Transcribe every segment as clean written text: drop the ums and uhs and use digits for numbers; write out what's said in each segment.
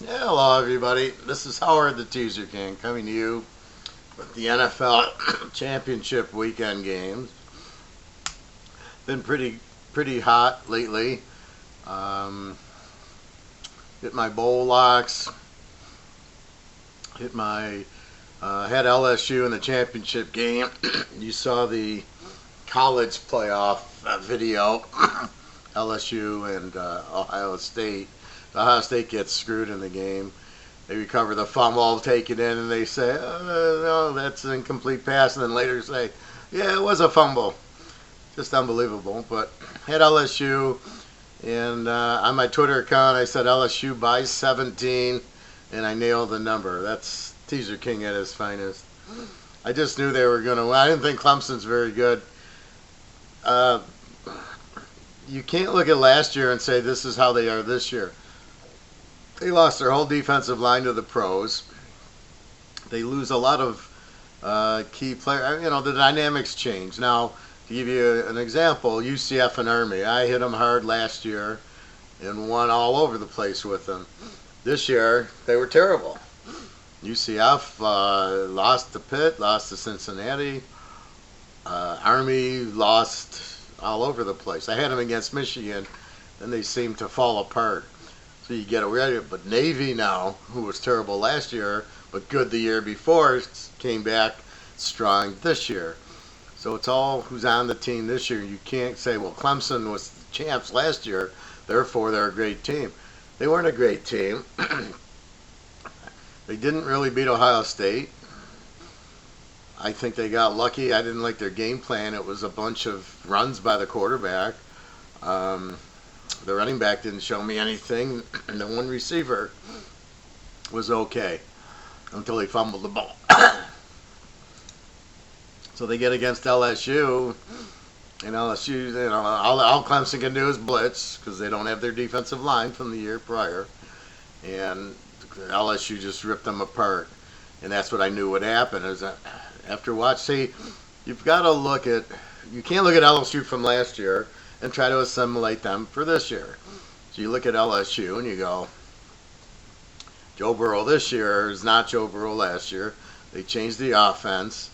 Hello, everybody. This is Howard the Teaserking coming to you with the NFL Championship weekend games. Been pretty hot lately. Um, Hit my bowl locks. Had LSU in the championship game. You saw the college playoff video. LSU and Ohio State. Ohio State gets screwed in the game. They recover the fumble, take it in, and they say, no, that's an incomplete pass. And then later say, yeah, it was a fumble. Just unbelievable. But had LSU, and on my Twitter account, I said LSU by 17, and I nailed the number. That's Teaserking at his finest. I just knew they were going to win. I didn't think Clemson's very good. You can't look at last year and say this is how they are this year. They lost their whole defensive line to the pros. They lose a lot of key players. You know, the dynamics change. Now, to give you an example, UCF and Army. I hit them hard last year and won all over the place with them. This year, they were terrible. UCF lost to Pitt, lost to Cincinnati. Army lost all over the place. I had them against Michigan, and they seemed to fall apart. So you get ready. But Navy now, who was terrible last year, but good the year before, came back strong this year. So it's all who's on the team this year. You can't say, well, Clemson was the champs last year, therefore they're a great team. They weren't a great team. They didn't really beat Ohio State. I think they got lucky. I didn't like their game plan. It was a bunch of runs by the quarterback. The running back didn't show me anything, and the one receiver was okay until he fumbled the ball. So they get against LSU, and LSU, you know, all Clemson can do is blitz because they don't have their defensive line from the year prior, and LSU just ripped them apart, and that's what I knew would happen. Is that after watch, see, you've got to look at, you can't look at LSU from last year and try to assimilate them for this year. So you look at LSU and you go, Joe Burrow this year is not Joe Burrow last year. They changed the offense.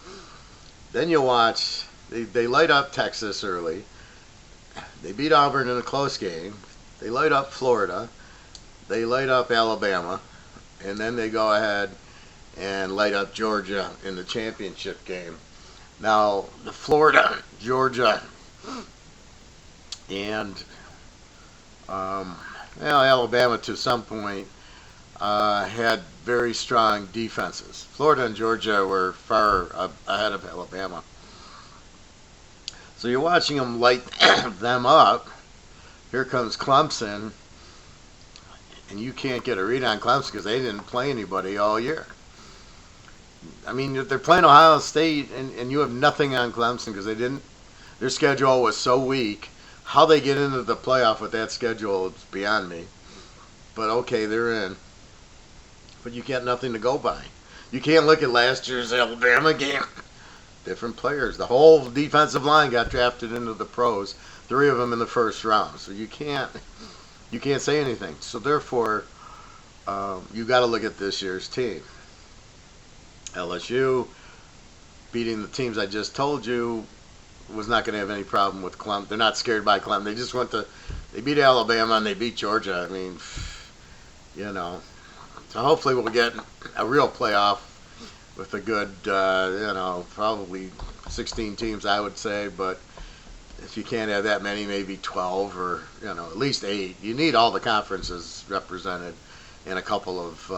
Then you watch, they light up Texas early. They beat Auburn in a close game. They light up Florida. They light up Alabama. And then they go ahead and light up Georgia in the championship game. Now, the Florida, Georgia, and Alabama to some point had very strong defenses. Florida and Georgia were far ahead of Alabama. So you're watching them light them up. Here comes Clemson, and you can't get a read on Clemson because they didn't play anybody all year. I mean, they're playing Ohio State, and you have nothing on Clemson because they didn't. Their schedule was so weak. How they get into the playoff with that schedule is beyond me. But okay, they're in. But you got nothing to go by. You can't look at last year's Alabama game. Different players. The whole defensive line got drafted into the pros. 3 of them in the first round. So you can't say anything. So therefore, you got to look at this year's team. LSU beating the teams I just told you was not going to have any problem with Clemson. They're not scared by Clemson. They just they beat Alabama and they beat Georgia. I mean, you know. So hopefully we'll get a real playoff with a good, probably 16 teams, I would say. But if you can't have that many, maybe 12 or, at least 8. You need all the conferences represented and a couple of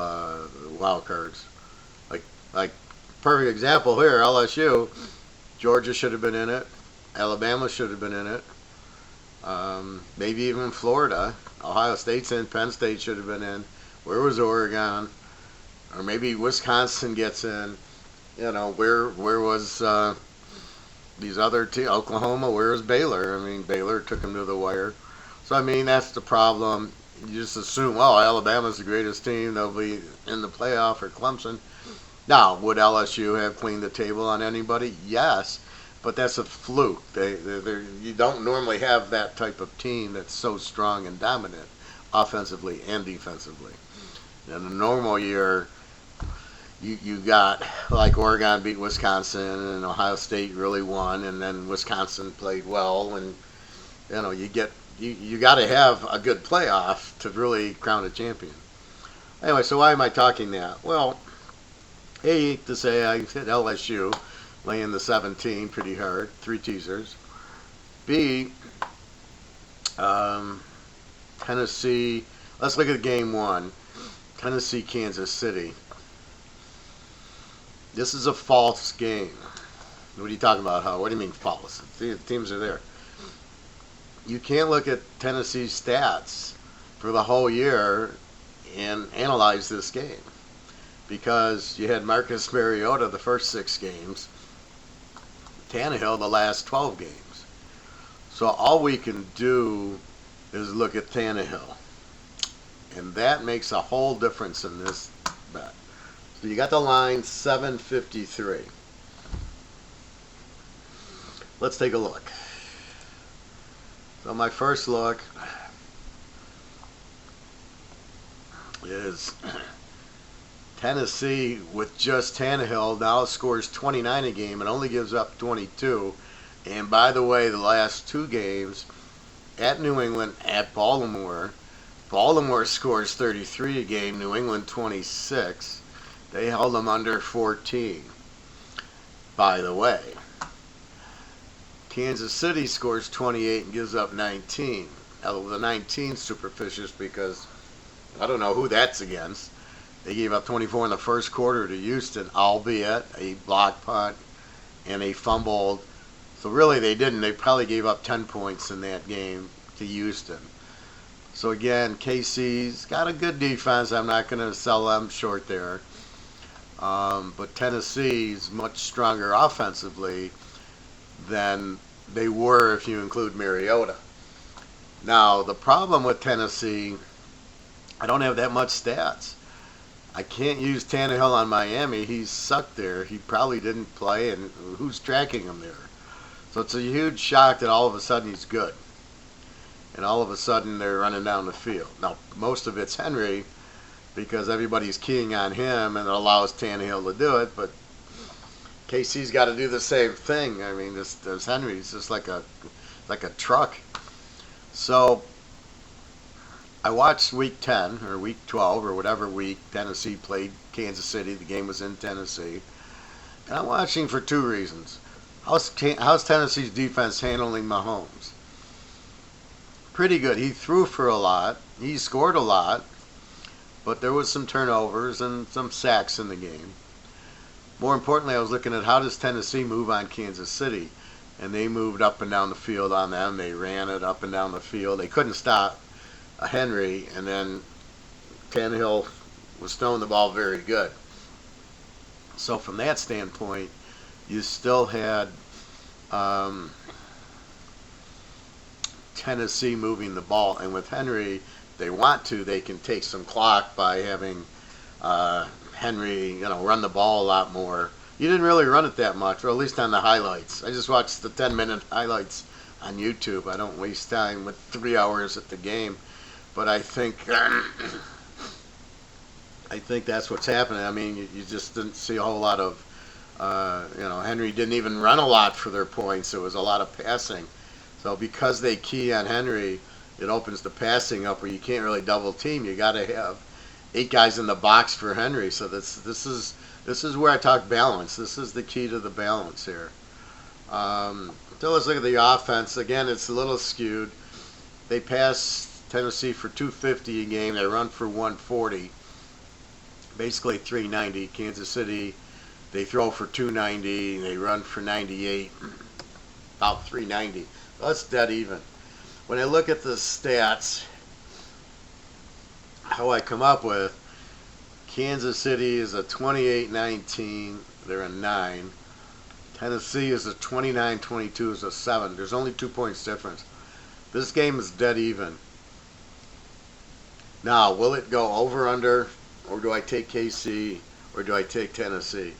wild cards. Like perfect example here, LSU. Georgia should have been in it. Alabama should have been in it. Maybe even Florida. Ohio State's in. Penn State should have been in. Where was Oregon? Or maybe Wisconsin gets in. Where was these other teams? Oklahoma, where is Baylor? I mean, Baylor took them to the wire. So, I mean, that's the problem. You just assume, well, Alabama's the greatest team. They'll be in the playoff, or Clemson. Now, would LSU have cleaned the table on anybody? Yes, but that's a fluke. You don't normally have that type of team that's so strong and dominant offensively and defensively. In a normal year, you got like Oregon beat Wisconsin and Ohio State really won, and then Wisconsin played well, and you got to have a good playoff to really crown a champion. Anyway, so why am I talking that? Well, A, to say I hit LSU laying the 17 pretty hard, 3 teasers. B, Tennessee. Let's look at game 1. Tennessee, Kansas City. This is a false game. What are you talking about, How? What do you mean false? The teams are there. You can't look at Tennessee's stats for the whole year and analyze this game because you had Marcus Mariota the first 6 games, Tannehill the last 12 games. So all we can do is look at Tannehill. And that makes a whole difference in this bet. So you got the line 753. Let's take a look. So my first look is Tennessee with just Tannehill now scores 29 a game and only gives up 22. And by the way, the last 2 games at New England, at Baltimore, Baltimore scores 33 a game, New England 26. They held them under 14. By the way, Kansas City scores 28 and gives up 19. Now, the 19 superstitious because I don't know who that's against. They gave up 24 in the first quarter to Houston, albeit a block punt and a fumbled. So really they didn't. They probably gave up 10 points in that game to Houston. So again, KC's got a good defense. I'm not going to sell them short there. But Tennessee's much stronger offensively than they were if you include Mariota. Now, the problem with Tennessee, I don't have that much stats. I can't use Tannehill on Miami. He's sucked there. He probably didn't play, and who's tracking him there? So it's a huge shock that all of a sudden he's good. And all of a sudden they're running down the field. Now, most of it's Henry because everybody's keying on him and it allows Tannehill to do it, but KC's got to do the same thing. I mean, this Henry's just like a truck. So I watched week 10 or week 12 or whatever week Tennessee played Kansas City. The game was in Tennessee. And I'm watching for 2 reasons. How's Tennessee's defense handling Mahomes? Pretty good. He threw for a lot. He scored a lot. But there was some turnovers and some sacks in the game. More importantly, I was looking at how does Tennessee move on Kansas City. And they moved up and down the field on them. They ran it up and down the field. They couldn't stop Henry. And then Tannehill was throwing the ball very good. So from that standpoint, you still had Tennessee moving the ball. And with Henry, they want to, they can take some clock by having Henry, run the ball a lot more. You didn't really run it that much, or at least on the highlights. I just watched the 10-minute highlights on YouTube. I don't waste time with 3 hours at the game. But I think that's what's happening. I mean, you just didn't see a whole lot of, Henry didn't even run a lot for their points. It was a lot of passing. So because they key on Henry, it opens the passing up where you can't really double team. You got to have 8 guys in the box for Henry. So this is where I talk balance. This is the key to the balance here. So let's look at the offense. Again, it's a little skewed. They pass Tennessee for 250 a game. They run for 140. Basically 390. Kansas City, they throw for 290. They run for 98. About 390. That's dead even. When I look at the stats, how I come up with Kansas City is a 28-19. They're a 9. Tennessee is a 29-22. Is a 7. There's only 2 points difference. This game is dead even. Now, will it go over under, or do I take KC, or do I take Tennessee?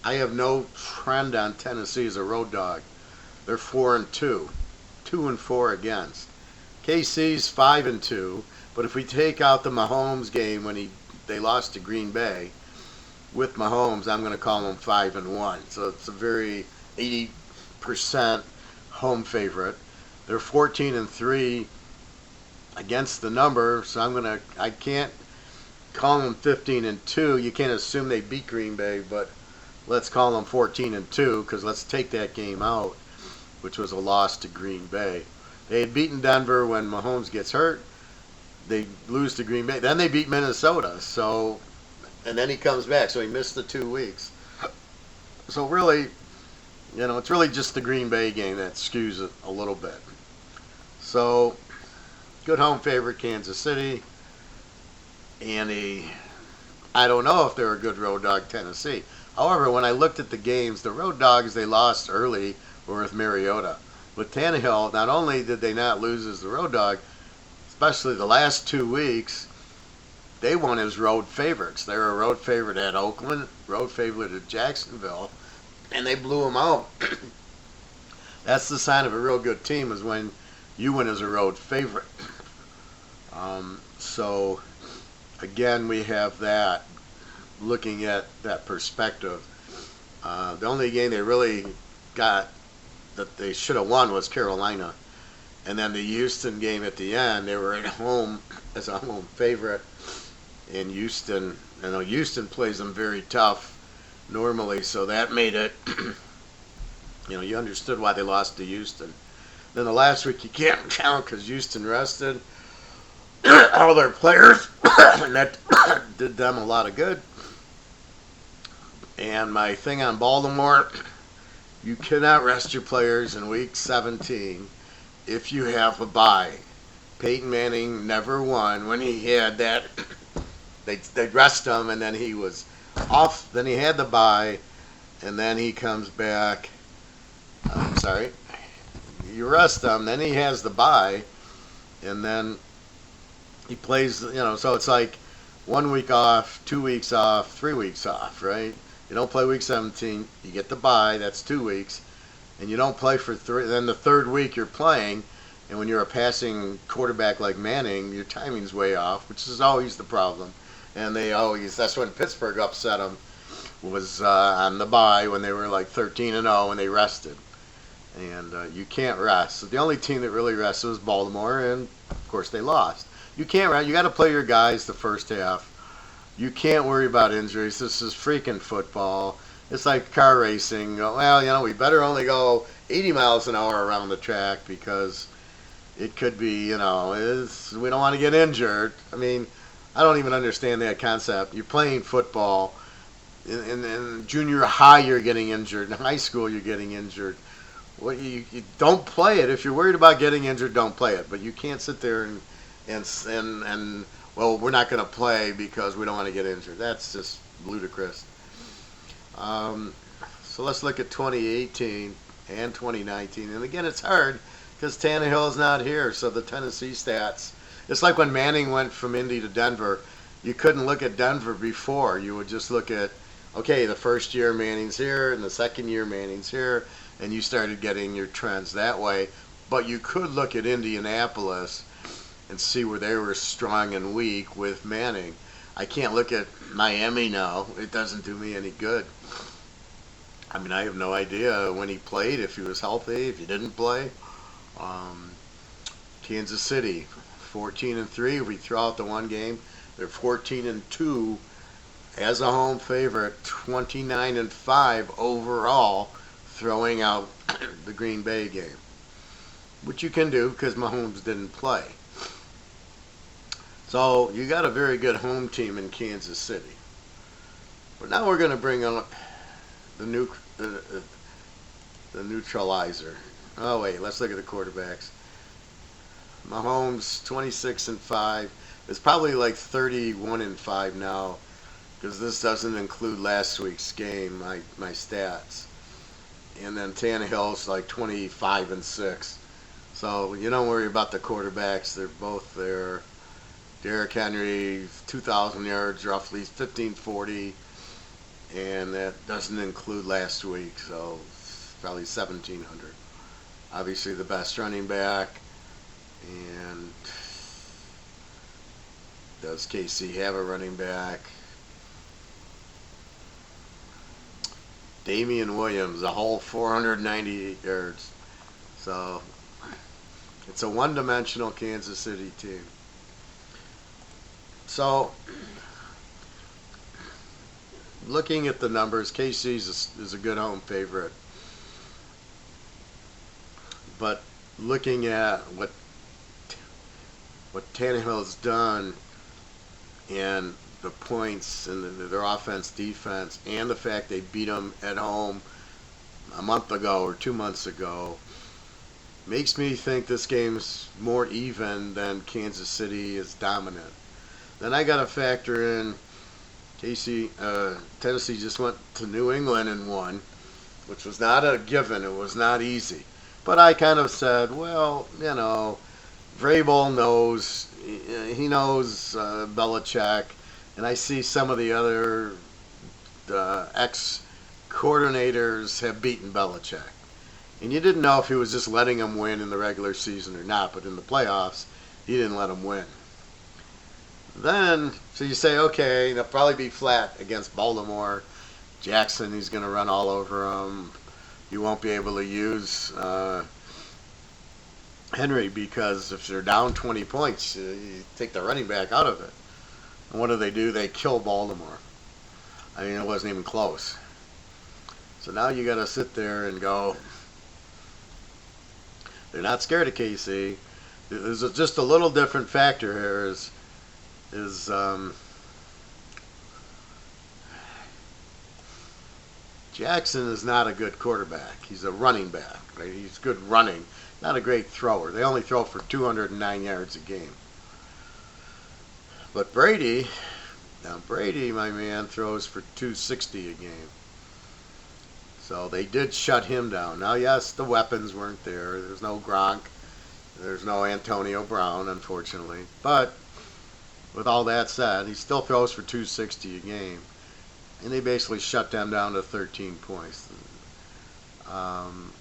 I have no trend on Tennessee as a road dog. They're 4-2, 2-4 against. KC's 5-2, but if we take out the Mahomes game when he they lost to Green Bay with Mahomes. I'm going to call them 5-1. So it's a very 80% home favorite. They're 14-3 against the number, so I can't call them 15-2. You can't assume they beat Green Bay, but let's call them 14-2 because let's take that game out, which was a loss to Green Bay. They had beaten Denver when Mahomes gets hurt. They lose to Green Bay. Then they beat Minnesota. So, and then he comes back. So he missed the 2 weeks. So really, it's really just the Green Bay game that skews it a little bit. So, good home favorite, Kansas City. And I don't know if they're a good road dog, Tennessee. However, when I looked at the games, the road dogs they lost early were with Mariota. With Tannehill, not only did they not lose as the road dog, especially the last 2 weeks, they won as road favorites. They were a road favorite at Oakland, road favorite at Jacksonville, and they blew them out. That's the sign of a real good team, is when you win as a road favorite. So, again, we have that, looking at that perspective. The only game they really got that they should have won was Carolina. And then the Houston game at the end, they were at home as a home favorite. And Houston, Houston plays them very tough normally, so that made it, you understood why they lost to Houston. Then the last week you can't count because Houston rested all their players, and that did them a lot of good. And my thing on Baltimore, you cannot rest your players in week 17 if you have a bye. Peyton Manning never won when he had that. They'd rest him, and then he was off. Then he had the bye, and then he comes back. You rest him, then he has the bye, and then he plays, so it's like 1 week off, 2 weeks off, 3 weeks off, right? You don't play week 17, you get the bye, that's 2 weeks, and you don't play for 3, then the third week you're playing, and when you're a passing quarterback like Manning, your timing's way off, which is always the problem. And that's when Pittsburgh upset them, was on the bye when they were like 13-0 and they rested. And you can't rest. So the only team that really rested was Baltimore, and of course they lost. You can't rest. You got to play your guys the first half. You can't worry about injuries. This is freaking football. It's like car racing. Well, we better only go 80 miles an hour around the track because it could be, we don't want to get injured. I mean, I don't even understand that concept. You're playing football. In junior high, you're getting injured. In high school, you're getting injured. Well, you don't play it. If you're worried about getting injured, don't play it. But you can't sit there and we're not going to play because we don't want to get injured. That's just ludicrous. So let's look at 2018 and 2019. And again, it's hard because Tannehill's not here. So the Tennessee stats, it's like when Manning went from Indy to Denver. You couldn't look at Denver before. You would just look at, okay, the first year Manning's here and the second year Manning's here. And you started getting your trends that way. But you could look at Indianapolis and see where they were strong and weak with Manning. I can't look at Miami now. It doesn't do me any good. I mean, I have no idea when he played, if he was healthy, if he didn't play. Kansas City, 14-3. If we throw out the one game, they're 14-2 as a home favorite, 29-5 overall, throwing out the Green Bay game, which you can do because Mahomes didn't play. So you got a very good home team in Kansas City. But now we're going to bring up the neutralizer. Oh wait, let's look at the quarterbacks. Mahomes 26-5. It's probably like 31-5 now because this doesn't include last week's game, my stats. And then Tannehill's like 25-6. So you don't worry about the quarterbacks. They're both there. Derrick Henry, 2,000 yards, roughly 1,540. And that doesn't include last week, so it's probably 1,700. Obviously the best running back. And Does KC have a running back? Damian Williams, a whole 490 yards. So it's a one-dimensional Kansas City team. So looking at the numbers, KC is a good home favorite. But looking at what Tannehill's done and the points and their offense, defense, and the fact they beat them at home a month ago or 2 months ago, makes me think this game's more even than Kansas City is dominant. Then I got to factor in Tennessee just went to New England and won, which was not a given. It was not easy. But I kind of said, well, Vrabel knows, he knows Belichick, and I see some of the other ex-coordinators have beaten Belichick. And you didn't know if he was just letting them win in the regular season or not, but in the playoffs, he didn't let them win. Then, so you say, okay, they'll probably be flat against Baltimore. Jackson, he's going to run all over them. You won't be able to use Henry because if they're down 20 points, you take the running back out of it. And what do? They kill Baltimore. I mean, it wasn't even close. So now you got to sit there and go, they're not scared of KC. There's just a little different factor here is Jackson is not a good quarterback. He's a running back. Right? He's good running, not a great thrower. They only throw for 209 yards a game. But Brady, my man, throws for 260 a game. So they did shut him down. Now, yes, the weapons weren't there. There's no Gronk. There's no Antonio Brown, unfortunately. But with all that said, he still throws for 260 a game. And they basically shut them down to 13 points.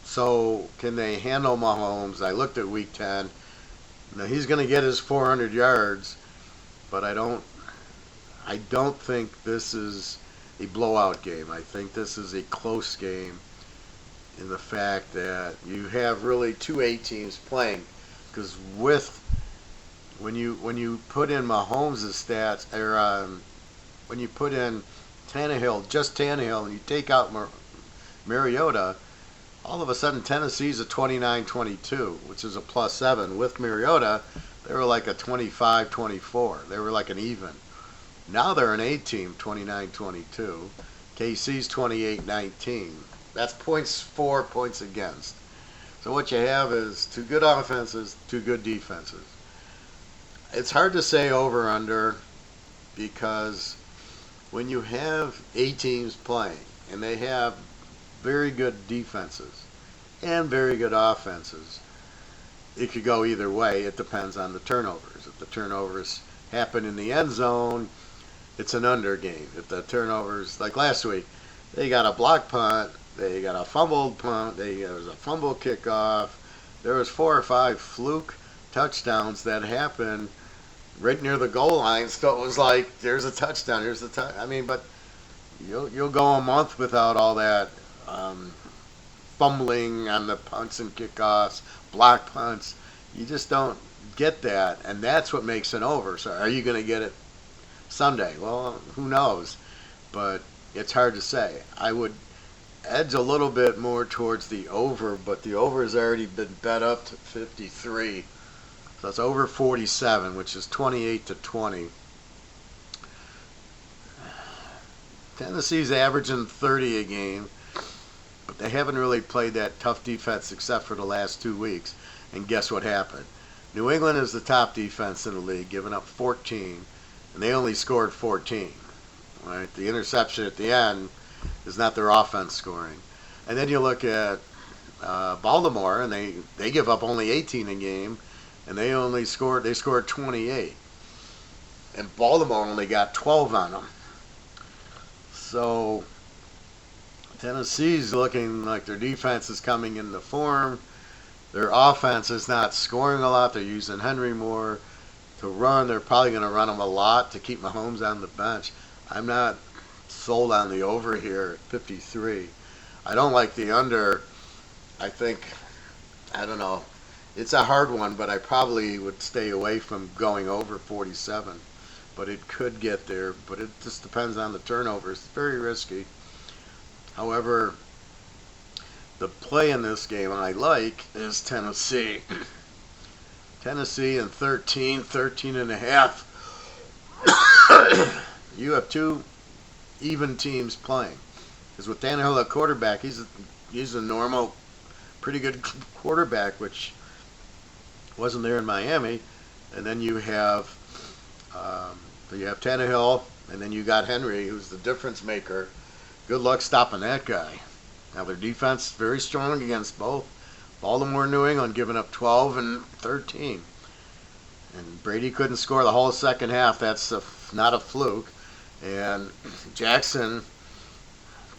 So can they handle Mahomes? I looked at Week 10. Now he's going to get his 400 yards, but I don't think this is a blowout game. I think this is a close game in the fact that you have really two A teams playing. Because when you put in Mahomes' stats, or when you put in just Tannehill, and you take out Mariota, all of a sudden Tennessee's a 29-22, which is a +7. With Mariota, they were like a 25-24. They were like an even. Now they're an A team, 29-22. KC's 28-19. That's 4 points against. So what you have is two good offenses, two good defenses. It's hard to say over/under because when you have A teams playing and they have very good defenses and very good offenses, it could go either way. It depends on the turnovers. If the turnovers happen in the end zone, it's an under game. If the turnovers, like last week, they got a block punt, they got a fumbled punt, there was a fumble kickoff, there was 4 or 5 fluke touchdowns that happened right near the goal line. So it was like, there's a touchdown, here's the touchdown. I mean, but you'll go a month without all that fumbling on the punts and kickoffs, block punts. You just don't get that, and that's what makes it over. So are you going to get it Sunday? Well, who knows? But it's hard to say. I would edge a little bit more towards the over, but the over has already been bet up to 53. So it's over 47, which is 28-20. Tennessee's averaging 30 a game, but they haven't really played that tough defense except for the last 2 weeks. And guess what happened? New England is the top defense in the league, giving up 14, and they only scored 14. Right? The interception at the end is not their offense scoring. And then you look at Baltimore, and they give up only 18 a game, and they scored 28. And Baltimore only got 12 on them. So Tennessee's looking like their defense is coming into form. Their offense is not scoring a lot. They're using Henry more. to run. They're probably going to run him a lot to keep Mahomes on the bench. I'm not sold on the over here at 53. I don't like the under. I think, I don't know. It's a hard one, but I probably would stay away from going over 47. But it could get there. But it just depends on the turnovers. It's very risky. However, the play in this game I like is Tennessee. Tennessee in 13, 13 and a half. You have two even teams playing. Because with Tannehill at quarterback, he's a normal, pretty good quarterback, which wasn't there in Miami. And then you have Tannehill, and then you got Henry, who's the difference maker. Good luck stopping that guy. Now their defense very strong against both. Baltimore, New England giving up 12 and 13. And Brady couldn't score the whole second half. That's not a fluke. And Jackson,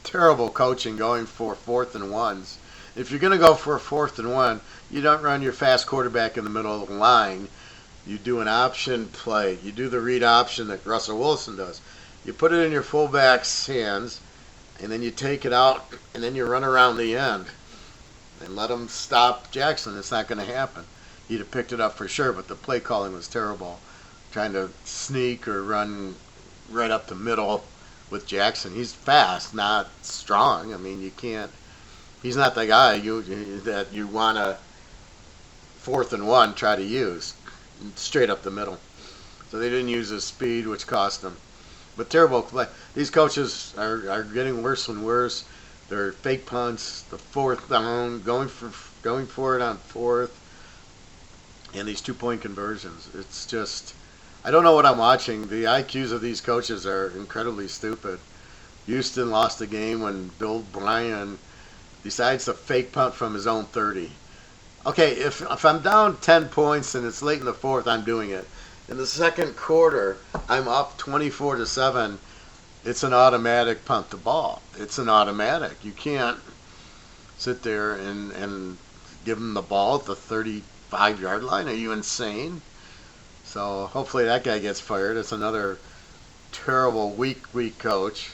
terrible coaching going for 4th and 1s. If you're going to go for a 4th and 1, you don't run your fast quarterback in the middle of the line. You do an option play. You do the read option that Russell Wilson does. You put it in your fullback's hands, and then you take it out, and then you run around the end and let him stop Jackson. It's not going to happen. He'd have picked it up for sure, but the play calling was terrible. Trying to sneak or run right up the middle with Jackson. He's fast, not strong. I mean, you can't. He's not the guy that you want to 4th and 1 try to use straight up the middle. So they didn't use his speed, which cost them. But terrible play. These coaches are getting worse and worse. They're fake punts, the 4th down, going for it on 4th, and these 2-point conversions. It's just, I don't know what I'm watching. The IQs of these coaches are incredibly stupid. Houston lost the game when Bill Bryan decides to fake punt from his own 30. Okay, if I'm down 10 points and it's late in the 4th, I'm doing it. In the second quarter, I'm up 24-7. It's an automatic punt the ball. It's an automatic. You can't sit there and give them the ball at the 35-yard line. Are you insane? So hopefully that guy gets fired. It's another terrible, weak coach.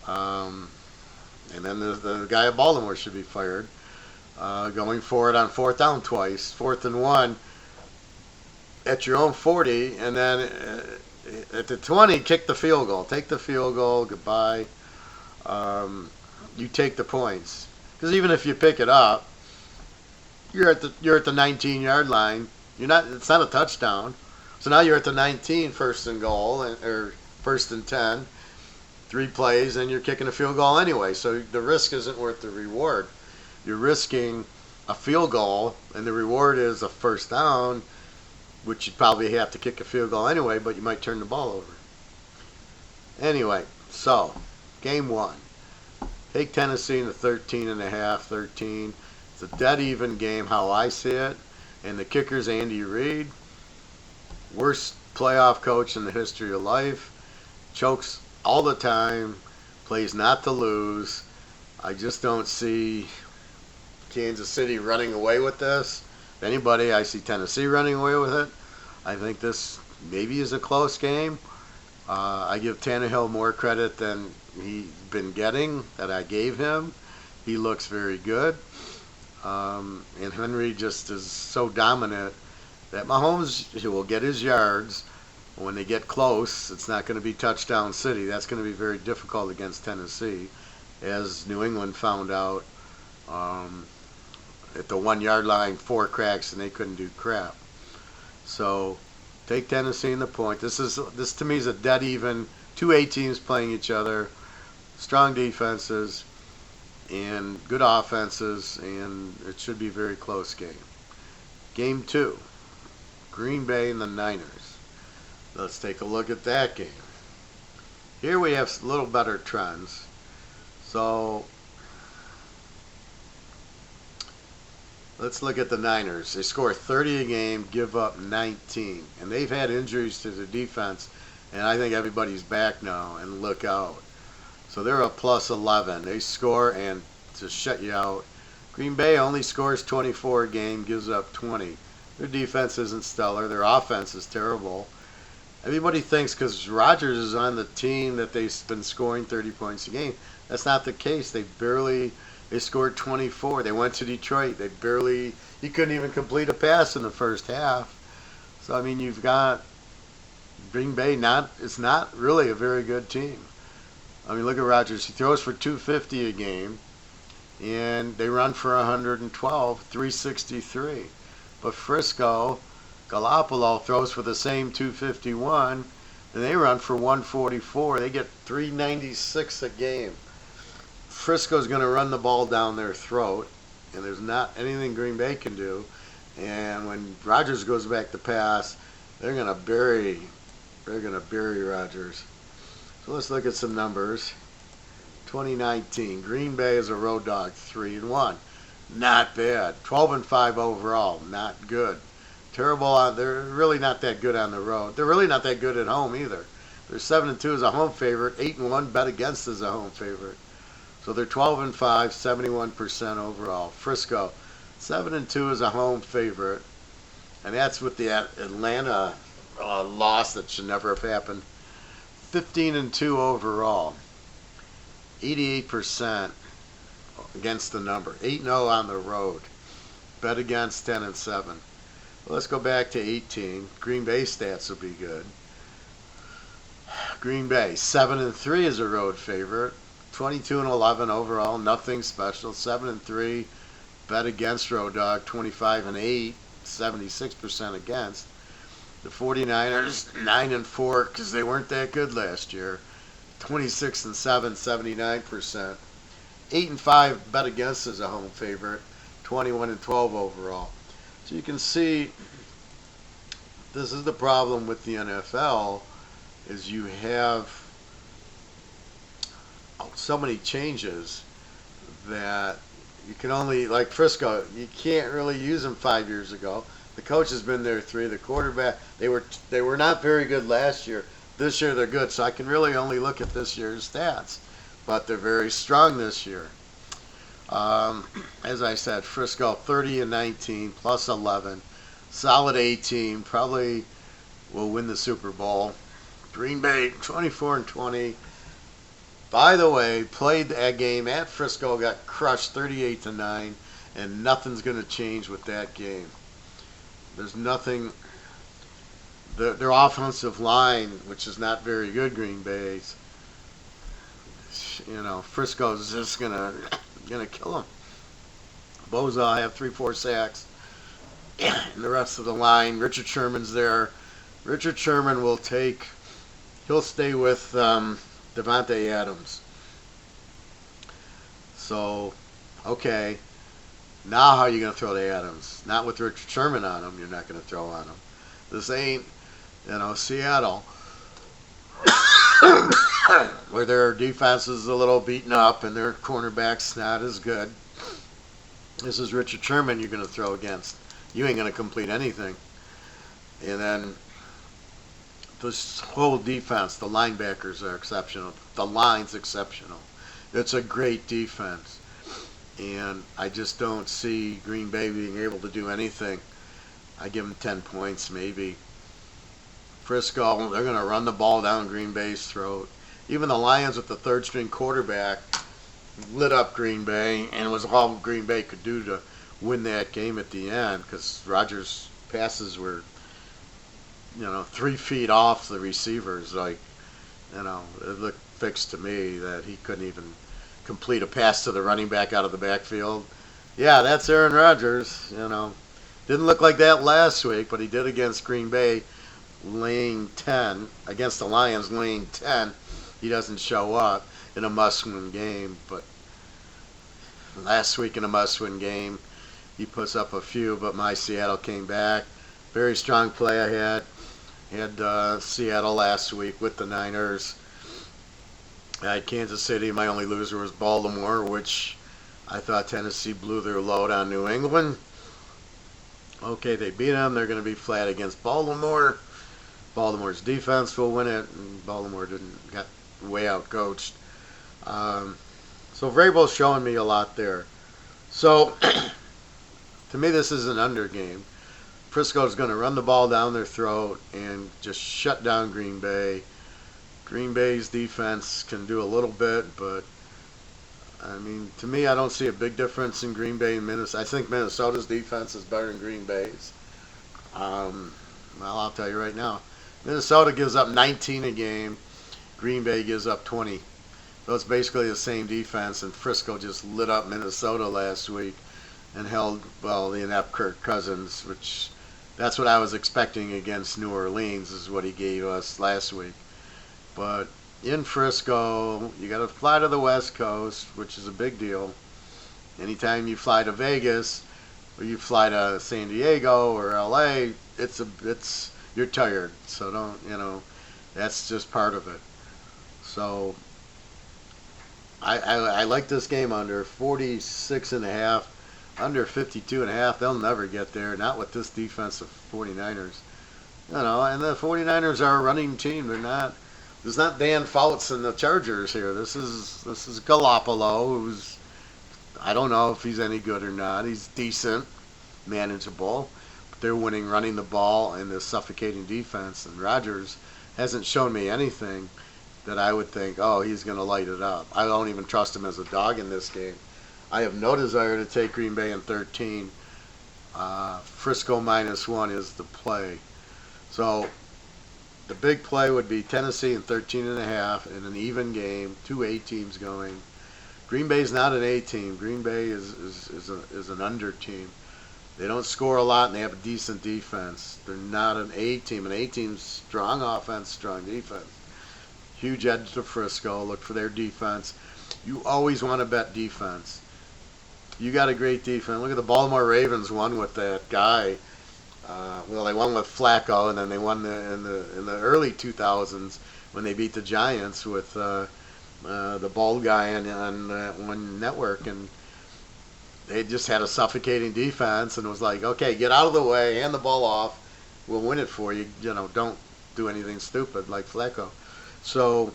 And then the guy at Baltimore should be fired. Going for it on 4th down twice. 4th and 1 at your own 40, and then at the 20, kick the field goal. Take the field goal. Goodbye. You take the points, because even if you pick it up, you're at the 19-yard line. It's not a touchdown. So now you're at the 19, 1st and goal, or 1st and 10. 3 plays, and you're kicking a field goal anyway. So the risk isn't worth the reward. You're risking a field goal, and the reward is a 1st down, which you'd probably have to kick a field goal anyway, but you might turn the ball over. Anyway, so, game 1. Take Tennessee in the 13 and a half, 13. It's a dead even game, how I see it. And the kicker's Andy Reid. Worst playoff coach in the history of life. Chokes all the time. Plays not to lose. I just don't see Kansas City running away with this. If anybody, I see Tennessee running away with it. I think this maybe is a close game. I give Tannehill more credit than he's been getting, that I gave him. He looks very good. And Henry just is so dominant that Mahomes, he will get his yards. When they get close, it's not going to be touchdown city. That's going to be very difficult against Tennessee, as New England found out at the 1-yard line, 4 cracks, and they couldn't do crap. So take Tennessee in the point. This to me is a dead even. 2 A teams playing each other, strong defenses and good offenses, and it should be a very close game. Game 2, Green Bay and the Niners. Let's take a look at that game. Here we have a little better trends. So let's look at the Niners. They score 30 a game, give up 19. And they've had injuries to the defense, and I think everybody's back now, and look out. So they're a plus 11. They score and to shut you out. Green Bay only scores 24 a game, gives up 20. Their defense isn't stellar. Their offense is terrible. Everybody thinks because Rodgers is on the team that they've been scoring 30 points a game. That's not the case. They scored 24. They went to Detroit. He couldn't even complete a pass in the first half. So I mean, you've got Green Bay. It's not really a very good team. I mean, look at Rodgers. He throws for 250 a game, and they run for 112, 363. But Frisco, Garoppolo throws for the same 251, and they run for 144. They get 396 a game. Frisco's going to run the ball down their throat, and there's not anything Green Bay can do. And when Rodgers goes back to pass, they're going to bury Rodgers. So let's look at some numbers. 2019, Green Bay is a road dog, 3-1. Not bad. 12-5 overall, not good. Terrible they're really not that good on the road. They're really not that good at home either. They're 7-2 as a home favorite, 8-1 bet against as a home favorite. So they're 12-5, 71% overall. Frisco, 7-2 as a home favorite, and that's with the Atlanta loss that should never have happened. 15-2 overall, 88% against the number. 8-0 on the road. Bet against 10-7. Well, let's go back to 18. Green Bay stats will be good. Green Bay 7-3 is a road favorite. 22-11 overall, nothing special. 7-3 bet against road dog. 25-8, 76% against. The 49ers 9-4 because they weren't that good last year. 26-7, 79%. 8-5 bet against as a home favorite. 21-12 overall. So you can see this is the problem with the NFL is you have so many changes that you can only, like Frisco, you can't really use them 5 years ago. The coach has been there 3. The quarterback, they were not very good last year. This year they're good, so I can really only look at this year's stats. But they're very strong this year. As I said, Frisco 30-19 plus 11, solid A team, probably will win the Super Bowl. Green Bay 24-20. By the way, played that game at Frisco, got crushed 38-9, and nothing's going to change with that game. There's nothing. Their offensive line, which is not very good, Green Bay's. Frisco's just gonna kill them. Boza have 3-4 sacks, and the rest of the line. Richard Sherman's there. Richard Sherman he'll stay with Devontae Adams. So, okay. Now how are you going to throw to Adams? Not with Richard Sherman on him, you're not going to throw on him. This ain't, Seattle, where their defense is a little beaten up and their cornerback's not as good. This is Richard Sherman you're going to throw against. You ain't going to complete anything. And then this whole defense, the linebackers are exceptional. The line's exceptional. It's a great defense. And I just don't see Green Bay being able to do anything. I give them 10 points maybe. Frisco, they're going to run the ball down Green Bay's throat. Even the Lions with the third-string quarterback lit up Green Bay, and it was all Green Bay could do to win that game at the end because Rodgers' passes were, 3 feet off the receivers. It looked fixed to me that he couldn't even complete a pass to the running back out of the backfield. Yeah, that's Aaron Rodgers. Didn't look like that last week, but he did against Green Bay, laying 10 against the Lions, laying 10. He doesn't show up in a must-win game, but last week in a must-win game, he puts up a few. But my Seattle came back. Very strong play I had. Had Seattle last week with the Niners. I had Kansas City. My only loser was Baltimore, which I thought Tennessee blew their load on New England. Okay, they beat them. They're going to be flat against Baltimore. Baltimore's defense will win it, and Baltimore got way out coached. So Vrabel's showing me a lot there. So to me, this is an under game. Frisco's going to run the ball down their throat and just shut down Green Bay. Green Bay's defense can do a little bit, but I mean, to me, I don't see a big difference in Green Bay and Minnesota. I think Minnesota's defense is better than Green Bay's. Well, I'll tell you right now, Minnesota gives up 19 a game. Green Bay gives up 20. So it's basically the same defense, and Frisco just lit up Minnesota last week and held, well, the inept Kirk Cousins, which that's what I was expecting against New Orleans, is what he gave us last week. But in Frisco, you got to fly to the West Coast, which is a big deal. Anytime you fly to Vegas or you fly to San Diego or LA, you're tired. So that's just part of it. So I like this game under 46.5, under 52.5. They'll never get there, not with this defense of 49ers. And the 49ers are a running team. There's not Dan Fouts and the Chargers here. This is Garoppolo, who's, I don't know if he's any good or not. He's decent, manageable. But they're winning running the ball in this suffocating defense. And Rodgers hasn't shown me anything that I would think, oh, he's going to light it up. I don't even trust him as a dog in this game. I have no desire to take Green Bay in 13. Frisco -1 is the play. So the big play would be Tennessee in 13.5 in an even game, 2 A teams going. Green Bay's not an A team. Green Bay is an under team. They don't score a lot and they have a decent defense. They're not an A team. An A team's strong offense, strong defense. Huge edge to Frisco. Look for their defense. You always want to bet defense. You got a great defense. Look at the Baltimore Ravens won with that guy. They won with Flacco, and then they won in the early 2000s when they beat the Giants with the bald guy on one network, and they just had a suffocating defense, and it was like, okay, get out of the way, hand the ball off, we'll win it for you. Don't do anything stupid like Flacco. So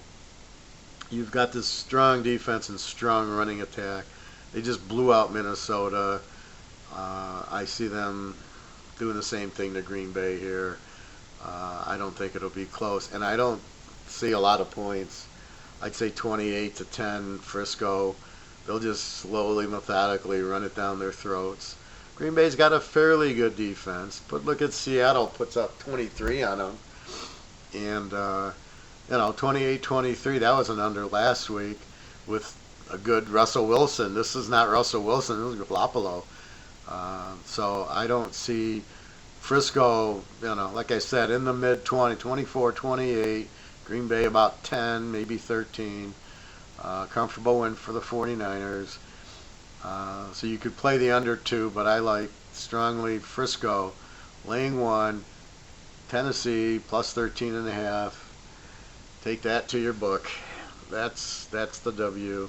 you've got this strong defense and strong running attack. They just blew out Minnesota. I see them doing the same thing to Green Bay here. I don't think it'll be close, and I don't see a lot of points. I'd say 28-10 Frisco. They'll just slowly, methodically run it down their throats. Green Bay's got a fairly good defense, but look at Seattle puts up 23 on them, and 28-23. That was an under last week with a good Russell Wilson. This is not Russell Wilson. This is Garoppolo. So I don't see Frisco, like I said, in the mid-20, 24, 28. Green Bay about 10, maybe 13. Comfortable win for the 49ers. So you could play the under 2, but I like strongly Frisco laying 1, Tennessee plus 13.5. Take that to your book. That's the W.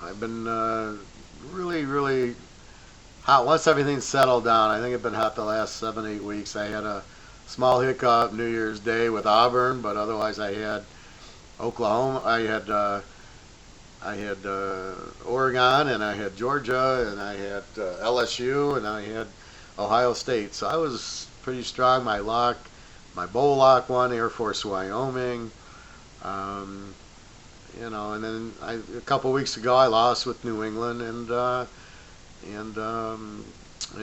I've been really, really hot. Once everything's settled down, I think I've been hot the last 7-8 weeks. I had a small hiccup New Year's Day with Auburn, but otherwise I had Oklahoma, I had Oregon, and I had Georgia, and I had LSU, and I had Ohio State. So I was pretty strong. My bowl lock won, Air Force Wyoming. And then a couple weeks ago I lost with New England and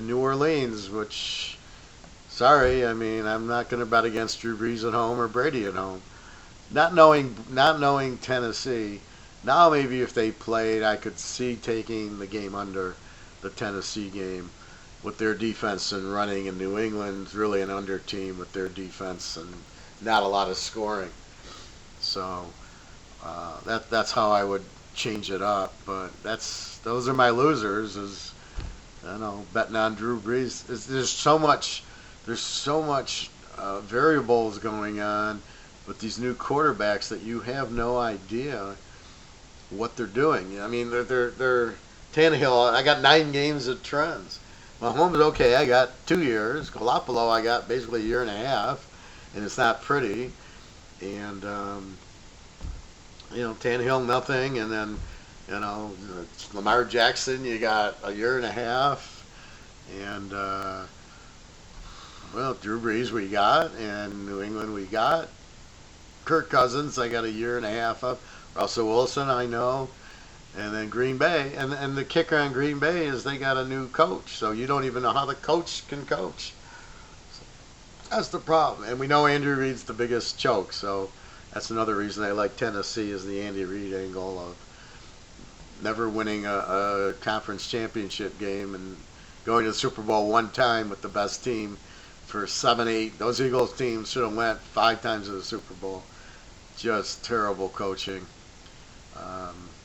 New Orleans, which, sorry, I'm not going to bet against Drew Brees at home or Brady at home. Not knowing Tennessee, now maybe if they played, I could see taking the game under the Tennessee game with their defense and running, and New England's really an under team with their defense and not a lot of scoring. So that's how I would change it up. But those are my losers. Is betting on Drew Brees. There's so much variables going on with these new quarterbacks that you have no idea what they're doing. They're Tannehill. I got 9 games of trends. Mahomes, okay, I got 2 years. Garoppolo, I got basically a year and a half, and it's not pretty. And Tannehill, nothing, and then Lamar Jackson, you got a year and a half. And well, Drew Brees we got, and New England we got. Kirk Cousins I got a year and a half of. Russell Wilson I know. And then Green Bay, and the kicker on Green Bay is they got a new coach, so you don't even know how the coach can coach. That's the problem. And we know Andy Reid's the biggest choke, so that's another reason I like Tennessee is the Andy Reid angle of never winning a conference championship game and going to the Super Bowl one time with the best team for 7-8. Those Eagles teams should have went 5 times to the Super Bowl. Just terrible coaching.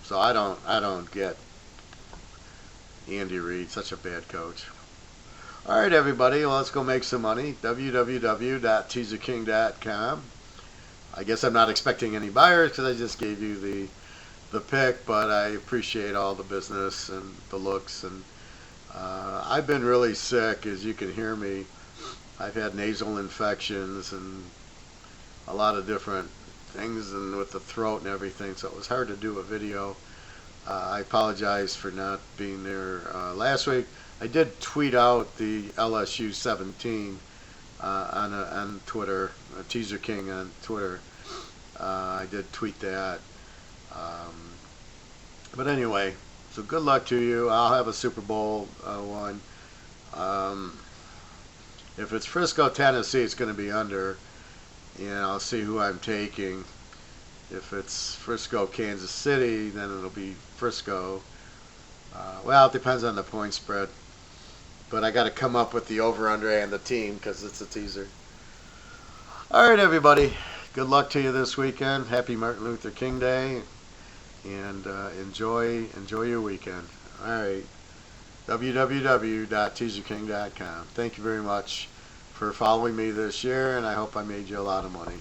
So I don't get Andy Reid, such a bad coach. All right, everybody, well, let's go make some money. www.teaserking.com. I guess I'm not expecting any buyers because I just gave you the pick, but I appreciate all the business and the looks. And I've been really sick, as you can hear me. I've had nasal infections and a lot of different things and with the throat and everything, so it was hard to do a video. I apologize for not being there last week. I did tweet out the LSU 17 on Twitter, Teaserking on Twitter. I did tweet that. But anyway, so good luck to you. I'll have a Super Bowl one. If it's Frisco, Tennessee, it's going to be under. And I'll see who I'm taking. If it's Frisco, Kansas City, then it'll be Frisco. Well, it depends on the point spread. But I got to come up with the over-under and the team because it's a teaser. All right, everybody. Good luck to you this weekend. Happy Martin Luther King Day. And enjoy your weekend. All right. www.teaserking.com. Thank you very much for following me this year, and I hope I made you a lot of money.